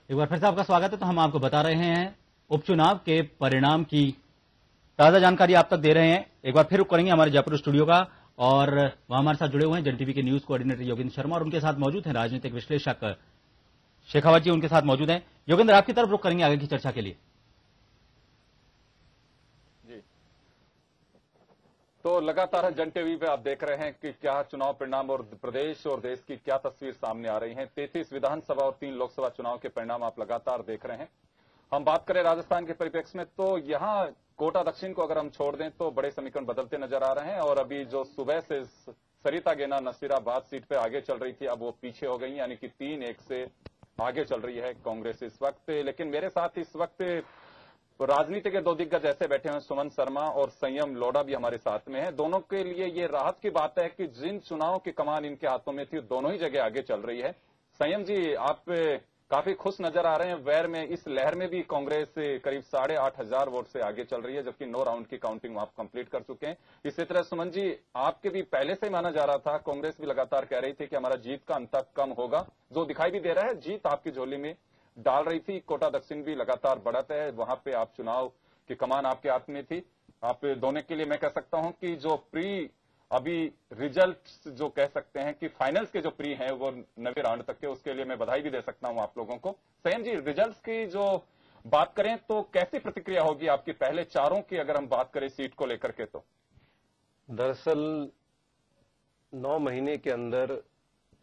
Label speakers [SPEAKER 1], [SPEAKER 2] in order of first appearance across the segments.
[SPEAKER 1] एक बार फिर से आपका स्वागत है। तो हम आपको बता रहे हैं उपचुनाव के परिणाम की ताजा जानकारी आप तक दे रहे हैं। एक बार फिर रुक करेंगे हमारे जयपुर स्टूडियो का, और वहां हमारे साथ जुड़े हुए हैं जन टीवी के न्यूज कोऑर्डिनेटर योगेंद्र शर्मा, और उनके साथ मौजूद हैं राजनीतिक विश्लेषक शेखावत जी, उनके साथ मौजूद हैं। योगेंद्र, आपकी तरफ रुक करेंगे आगे की चर्चा के लिए।
[SPEAKER 2] जी, तो लगातार जन टीवी पे आप देख रहे हैं कि क्या चुनाव परिणाम और प्रदेश और देश की क्या तस्वीर सामने आ रही है। 33 विधानसभा और 3 लोकसभा चुनाव के परिणाम आप लगातार देख रहे हैं। हम बात करें राजस्थान के परिप्रेक्ष्य में, तो यहां कोटा दक्षिण को अगर हम छोड़ दें तो बड़े समीकरण बदलते नजर आ रहे हैं। और अभी जो सुबह से सरिता गेना नसीराबाद सीट पे आगे चल रही थी, अब वो पीछे हो गई, यानी कि 3-1 से आगे चल रही है कांग्रेस इस वक्त। लेकिन मेरे साथ इस वक्त राजनीति के दो दिग्गज ऐसे बैठे हैं, सुमन शर्मा और संयम लोढ़ा भी हमारे साथ में है। दोनों के लिए ये राहत की बात है कि जिन चुनाव की कमान इनके हाथों में थी, दोनों ही जगह आगे चल रही है। संयम जी, आप काफी खुश नजर आ रहे हैं। वैर में इस लहर में भी कांग्रेस करीब 8,500 वोट से आगे चल रही है, जबकि 9 राउंड की काउंटिंग आप कंप्लीट कर चुके हैं। इसी तरह सुमन जी, आपके भी पहले से माना जा रहा था, कांग्रेस भी लगातार कह रही थी कि हमारा जीत का अंतर कम होगा, जो दिखाई भी दे रहा है, जीत आपकी झोली में डाल रही थी। कोटा दक्षिण भी लगातार बढ़त है, वहां पे आप चुनाव की कमान आपके हाथ में थी। आप दोनों के लिए मैं कह सकता हूं कि जो प्री अभी रिजल्ट जो कह सकते हैं कि फाइनल्स के जो प्री हैं वो 90 राउंड तक के, उसके लिए मैं बधाई भी दे सकता हूं आप लोगों को। संयम जी, रिजल्ट्स की जो बात करें तो कैसी प्रतिक्रिया होगी आपकी पहले चारों की, अगर हम बात करें सीट को लेकर के? तो
[SPEAKER 3] दरअसल 9 महीने के अंदर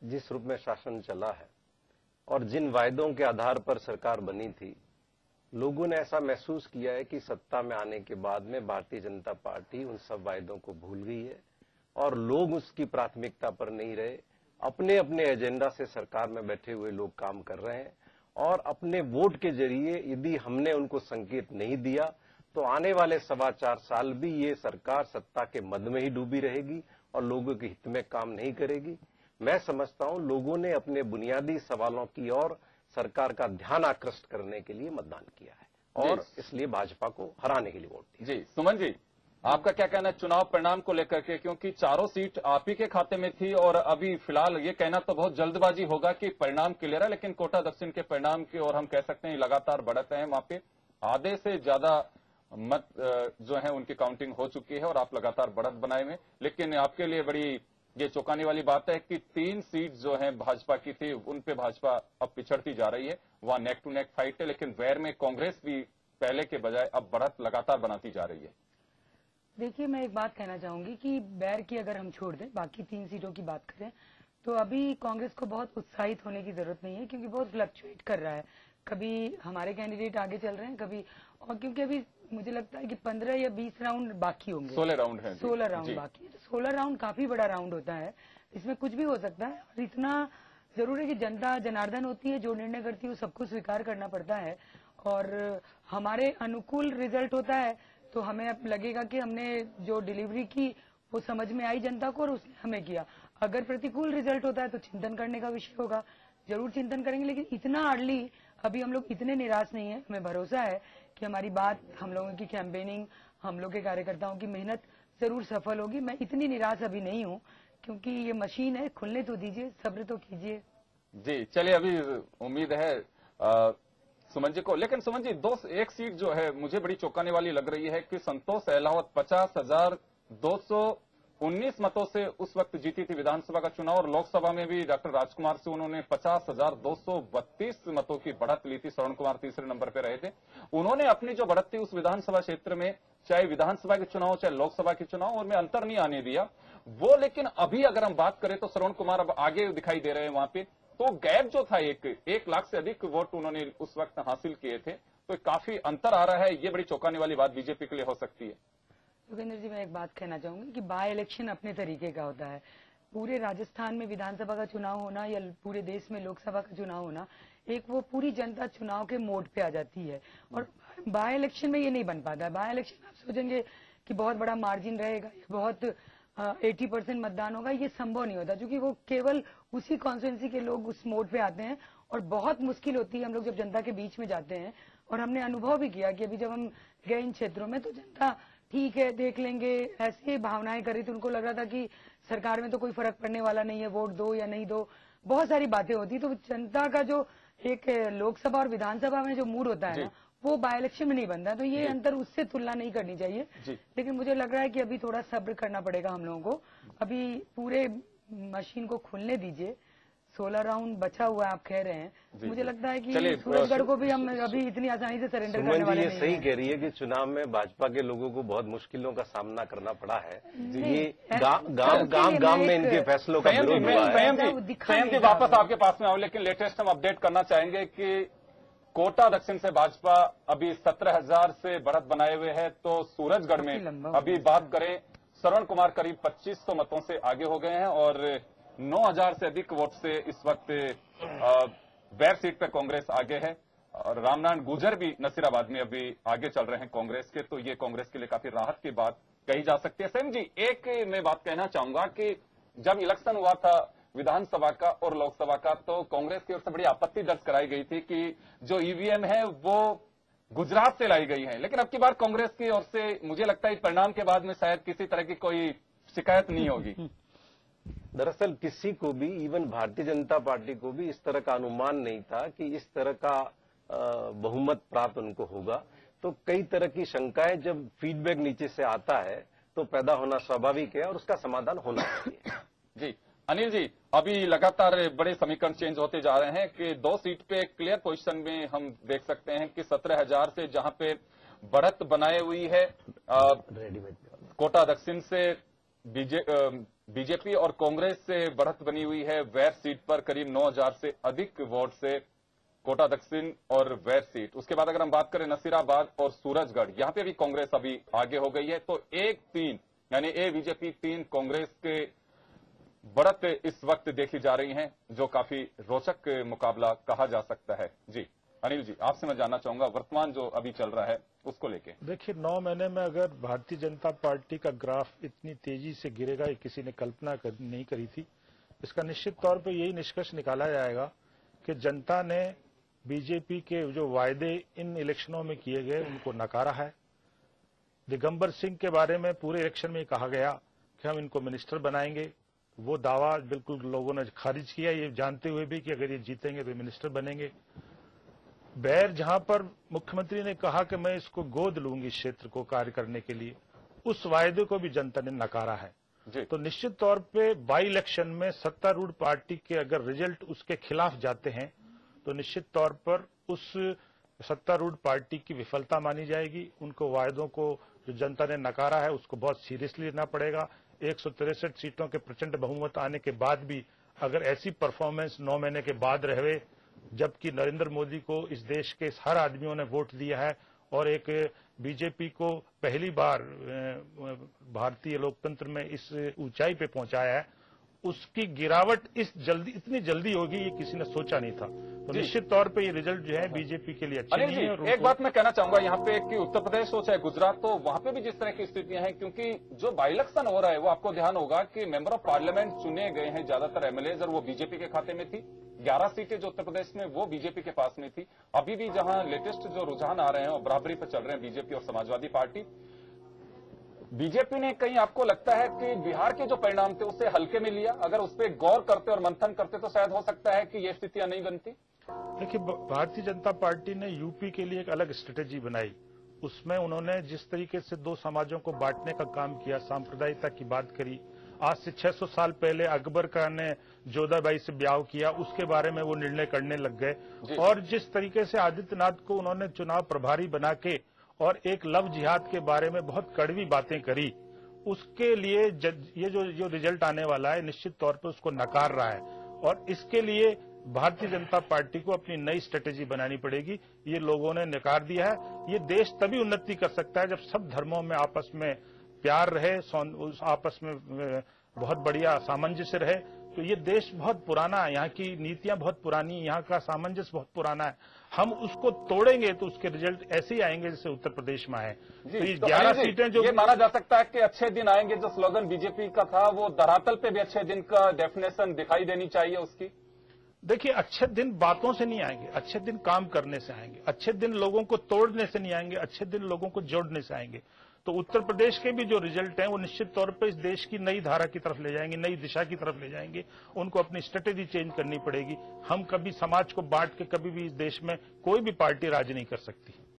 [SPEAKER 3] जिस रूप में शासन चला है और जिन वायदों के आधार पर सरकार बनी थी, लोगों ने ऐसा महसूस किया है कि सत्ता में आने के बाद में भारतीय जनता पार्टी उन सब वायदों को भूल गई है और लोग उसकी प्राथमिकता पर नहीं रहे। अपने अपने एजेंडा से सरकार में बैठे हुए लोग काम कर रहे हैं और अपने वोट के जरिए यदि हमने उनको संकेत नहीं दिया तो आने वाले 4.25 साल भी ये सरकार सत्ता के मद में ही डूबी रहेगी और लोगों के हित में काम नहीं करेगी। मैं समझता हूं लोगों ने अपने बुनियादी सवालों की ओर सरकार का ध्यान आकृष्ट करने के लिए मतदान किया है और इसलिए भाजपा को हराने के लिए वोट दिया।
[SPEAKER 2] जी, सुमन जी, आपका क्या कहना है चुनाव परिणाम को लेकर के? क्योंकि चारों सीट आप ही के खाते में थी और अभी फिलहाल ये कहना तो बहुत जल्दबाजी होगा कि परिणाम क्लियर है, लेकिन कोटा दक्षिण के परिणाम की ओर हम कह सकते हैं लगातार बढ़त है। वहां पे आधे से ज्यादा मत जो है उनकी काउंटिंग हो चुकी है और आप लगातार बढ़त बनाए हुए। लेकिन आपके लिए बड़ी ये चौंकाने वाली बात है कि 3 सीट जो है भाजपा की थी, उन पे भाजपा अब पिछड़ती जा रही है। वहां नेक टू नेक फाइट है, लेकिन वैर में कांग्रेस भी पहले के बजाय अब बढ़त लगातार बनाती जा रही है।
[SPEAKER 4] देखिए, मैं एक बात कहना चाहूंगी कि बैर की अगर हम छोड़ दें, बाकी 3 सीटों की बात करें तो अभी कांग्रेस को बहुत उत्साहित होने की जरूरत नहीं है, क्योंकि बहुत फ्लक्चुएट कर रहा है। कभी हमारे कैंडिडेट आगे चल रहे हैं, कभी, और क्योंकि अभी मुझे लगता है कि 15 या 20 राउंड बाकी होंगे।
[SPEAKER 2] 16 राउंड है।
[SPEAKER 4] 16 राउंड बाकी है। तो 16 राउंड काफी बड़ा राउंड होता है, इसमें कुछ भी हो सकता है। और इतना जरूर है कि जनता जनार्दन होती है, जो निर्णय करती है वो सबको स्वीकार करना पड़ता है। और हमारे अनुकूल रिजल्ट होता है तो हमें अब लगेगा कि हमने जो डिलीवरी की वो समझ में आई जनता को और उसने हमें किया। अगर प्रतिकूल रिजल्ट होता है तो चिंतन करने का विषय होगा, जरूर चिंतन करेंगे। लेकिन इतना अर्ली अभी हम लोग इतने निराश नहीं है। हमें भरोसा है कि हमारी बात, हम लोगों की कैंपेनिंग, हम लोग के कार्यकर्ताओं की मेहनत जरूर सफल होगी। मैं इतनी निराश अभी नहीं हूँ, क्योंकि ये मशीन है, खुलने तो दीजिए, सब्र तो कीजिए। जी
[SPEAKER 2] चलिए, अभी उम्मीद है सुमन जी को। लेकिन सुमन जी, एक सीट जो है मुझे बड़ी चौंकाने वाली लग रही है कि संतोष अहलावत 50,219 मतों से उस वक्त जीती थी विधानसभा का चुनाव, और लोकसभा में भी डॉक्टर राजकुमार से उन्होंने 50,232 मतों की बढ़त ली थी। श्रवण कुमार तीसरे नंबर पर रहे थे। उन्होंने अपनी जो बढ़त थी उस विधानसभा क्षेत्र में, चाहे विधानसभा के चुनाव चाहे लोकसभा के चुनाव, उनमें अंतर नहीं आने दिया वो। लेकिन अभी अगर हम बात करें तो श्रवण कुमार अब आगे दिखाई दे रहे हैं वहां पे। तो गैप जो था, 1 लाख से अधिक वोट उन्होंने उस वक्त हासिल किए थे, तो काफी अंतर आ रहा है। ये बड़ी चौंकाने वाली बात बीजेपी के लिए हो सकती है।
[SPEAKER 4] योगेंद्र जी, मैं एक बात कहना चाहूंगी कि बाय इलेक्शन अपने तरीके का होता है। पूरे राजस्थान में विधानसभा का चुनाव होना या पूरे देश में लोकसभा का चुनाव होना, एक वो पूरी जनता चुनाव के मोड पे आ जाती है, और बाय इलेक्शन में ये नहीं बन पाता है। बाय इलेक्शन आप सोचेंगे कि बहुत बड़ा मार्जिन रहेगा, बहुत 80% मतदान होगा, ये संभव नहीं होता, क्योंकि वो केवल उसी कॉन्स्टिट्यूंसी के लोग उस मोड पे आते हैं और बहुत मुश्किल होती है हम लोग जब जनता के बीच में जाते हैं। और हमने अनुभव भी किया कि अभी जब हम गए इन क्षेत्रों में तो जनता ठीक है देख लेंगे ऐसी भावनाएं कर रही थी। उनको लग रहा था कि सरकार में तो कोई फर्क पड़ने वाला नहीं है, वोट दो या नहीं दो, बहुत सारी बातें होती। तो जनता का जो एक लोकसभा और विधानसभा में जो मूड होता है ना, वो बाय इलेक्शन में नहीं बनता। तो ये अंतर उससे तुलना नहीं करनी चाहिए। लेकिन मुझे लग रहा है कि अभी थोड़ा सब्र करना पड़ेगा हम लोगों को। अभी पूरे मशीन को खुलने दीजिए। 16 राउंड बचा हुआ है, आप कह रहे हैं। मुझे लगता है कि सूरजगढ़ को भी हम अभी इतनी आसानी से सरेंडर करने वाले नहीं हैं।
[SPEAKER 3] सही कह रही है कि चुनाव में भाजपा के लोगों को बहुत मुश्किलों का सामना करना पड़ा है। ये गांव में इनके फैसलों का विरोध हुआ है।
[SPEAKER 2] संयम जी वापस आपके पास में आओ, लेकिन लेटेस्ट हम अपडेट करना चाहेंगे कि कोटा दक्षिण से भाजपा अभी 17,000 से बढ़त बनाए हुए है। तो सूरजगढ़ में अभी बात करें, श्रवण कुमार करीब 2500 मतों से आगे हो गए हैं और 9,000 से अधिक वोट से इस वक्त बैर सीट पे कांग्रेस आगे है। और रामनारायण गुर्जर भी नसीराबाद में अभी आगे चल रहे हैं कांग्रेस के। तो ये कांग्रेस के लिए काफी राहत की बात कही जा सकती है। सेम जी, एक मैं बात कहना चाहूंगा कि जब इलेक्शन हुआ था विधानसभा का और लोकसभा का, तो कांग्रेस की ओर से बड़ी आपत्ति दर्ज कराई गई थी कि जो ईवीएम है वो गुजरात से लाई गई है। लेकिन अब की बार कांग्रेस की ओर से मुझे लगता है परिणाम के बाद में शायद किसी तरह की कोई शिकायत नहीं होगी।
[SPEAKER 3] दरअसल किसी को भी, इवन भारतीय जनता पार्टी को भी इस तरह का अनुमान नहीं था कि इस तरह का बहुमत प्राप्त उनको होगा। तो कई तरह की शंकाएं जब फीडबैक नीचे से आता है तो पैदा होना स्वाभाविक है और उसका समाधान होना चाहिए।
[SPEAKER 2] जी अनिल जी, अभी लगातार बड़े समीकरण चेंज होते जा रहे हैं कि 2 सीट पे क्लियर पोजीशन में हम देख सकते हैं कि 17,000 से जहां पे बढ़त बनाए हुई है कोटा दक्षिण से बीजेपी और कांग्रेस से बढ़त बनी हुई है वैर सीट पर करीब 9,000 से अधिक वोट से कोटा दक्षिण और वैर सीट। उसके बाद अगर हम बात करें नसीराबाद और सूरजगढ़, यहां पे भी कांग्रेस अभी आगे हो गई है। तो 1-3 यानी ए बीजेपी 3 कांग्रेस के बढ़त इस वक्त देखी जा रही हैं, जो काफी रोचक मुकाबला कहा जा सकता है। जी अनिल जी, आपसे मैं जानना चाहूंगा वर्तमान जो अभी चल रहा है उसको लेके।
[SPEAKER 5] देखिए 9 महीने में अगर भारतीय जनता पार्टी का ग्राफ इतनी तेजी से गिरेगा, ये किसी ने कल्पना नहीं करी थी। इसका निश्चित तौर पे यही निष्कर्ष निकाला जाएगा कि जनता ने बीजेपी के जो वायदे इन इलेक्शनों में किए गए उनको नकारा है। दिगंबर सिंह के बारे में पूरे इलेक्शन में कहा गया कि हम इनको मिनिस्टर बनाएंगे, वो दावा बिल्कुल लोगों ने खारिज किया, ये जानते हुए भी कि अगर ये जीतेंगे तो मिनिस्टर बनेंगे। बैर जहां पर मुख्यमंत्री ने कहा कि मैं इसको गोद लूंगी क्षेत्र को कार्य करने के लिए, उस वायदे को भी जनता ने नकारा है। तो निश्चित तौर पे बाई इलेक्शन में सत्तारूढ़ पार्टी के अगर रिजल्ट उसके खिलाफ जाते हैं तो निश्चित तौर पर उस सत्तारूढ़ पार्टी की विफलता मानी जाएगी। उनको वायदों को जो जनता ने नकारा है उसको बहुत सीरियसली लेना पड़ेगा। 163 सीटों के प्रचंड बहुमत आने के बाद भी अगर ऐसी परफॉर्मेंस 9 महीने के बाद रहे, जबकि नरेंद्र मोदी को इस देश के हर आदमियों ने वोट दिया है और एक बीजेपी को पहली बार भारतीय लोकतंत्र में इस ऊंचाई पे पहुंचाया है, उसकी गिरावट इतनी जल्दी होगी ये किसी ने सोचा नहीं था। तो निश्चित तौर पे ये रिजल्ट जो है बीजेपी के लिए अच्छे नहीं है।
[SPEAKER 2] एक बात मैं कहना चाहूंगा यहाँ पे कि उत्तर प्रदेश हो चाहे गुजरात, तो वहां पे भी जिस तरह की स्थितियां हैं, क्योंकि जो बाई इलेक्शन हो रहा है वो आपको ध्यान होगा कि मेंबर ऑफ पार्लियामेंट चुने गए हैं ज्यादातर एमएलएज और वो बीजेपी के खाते में थी। 11 सीटें जो उत्तर प्रदेश में वो बीजेपी के पास में थी। अभी भी जहां लेटेस्ट जो रुझान आ रहे हैं और बराबरी पर चल रहे हैं बीजेपी और समाजवादी पार्टी। बीजेपी ने कहीं आपको लगता है कि बिहार के जो परिणाम थे उसे हल्के में लिया? अगर उस पर गौर करते और मंथन करते तो शायद हो सकता है कि ये स्थितियां नहीं बनती।
[SPEAKER 5] देखिए भारतीय जनता पार्टी ने यूपी के लिए एक अलग स्ट्रेटेजी बनाई। उसमें उन्होंने जिस तरीके से 2 समाजों को बांटने का काम किया, सांप्रदायिकता की बात करी। आज से 600 साल पहले अकबर का ने जोधाबाई से ब्याह किया, उसके बारे में वो निर्णय करने लग गए। और जिस तरीके से आदित्यनाथ को उन्होंने चुनाव प्रभारी बना के और एक लव जिहाद के बारे में बहुत कड़वी बातें करी, उसके लिए ये जो रिजल्ट आने वाला है निश्चित तौर पर उसको नकार रहा है। और इसके लिए भारतीय जनता पार्टी को अपनी नई स्ट्रेटेजी बनानी पड़ेगी। ये लोगों ने नकार दिया है। ये देश तभी उन्नति कर सकता है जब सब धर्मों में आपस में प्यार रहे, आपस में बहुत बढ़िया सामंजस्य रहे। तो ये देश बहुत पुराना है, यहाँ की नीतियां बहुत पुरानी, यहाँ का सामंजस्य बहुत पुराना है। हम उसको तोड़ेंगे तो उसके रिजल्ट ऐसे ही आएंगे जैसे उत्तर प्रदेश में आए। तो ये 11 सीटें जो
[SPEAKER 2] ये माना जा सकता है कि अच्छे दिन आएंगे, जो स्लोगन बीजेपी का था वो धरातल पे भी अच्छे दिन का डेफिनेशन दिखाई देनी चाहिए उसकी।
[SPEAKER 5] देखिए अच्छे दिन बातों से नहीं आएंगे, अच्छे दिन काम करने से आएंगे। अच्छे दिन लोगों को तोड़ने से नहीं आएंगे, अच्छे दिन लोगों को जोड़ने से आएंगे। तो उत्तर प्रदेश के भी जो रिजल्ट हैं वो निश्चित तौर पे इस देश की नई धारा की तरफ ले जाएंगे, नई दिशा की तरफ ले जाएंगे। उनको अपनी स्ट्रेटेजी चेंज करनी पड़ेगी। हम कभी समाज को बांट के कभी भी इस देश में कोई भी पार्टी राज नहीं कर सकती।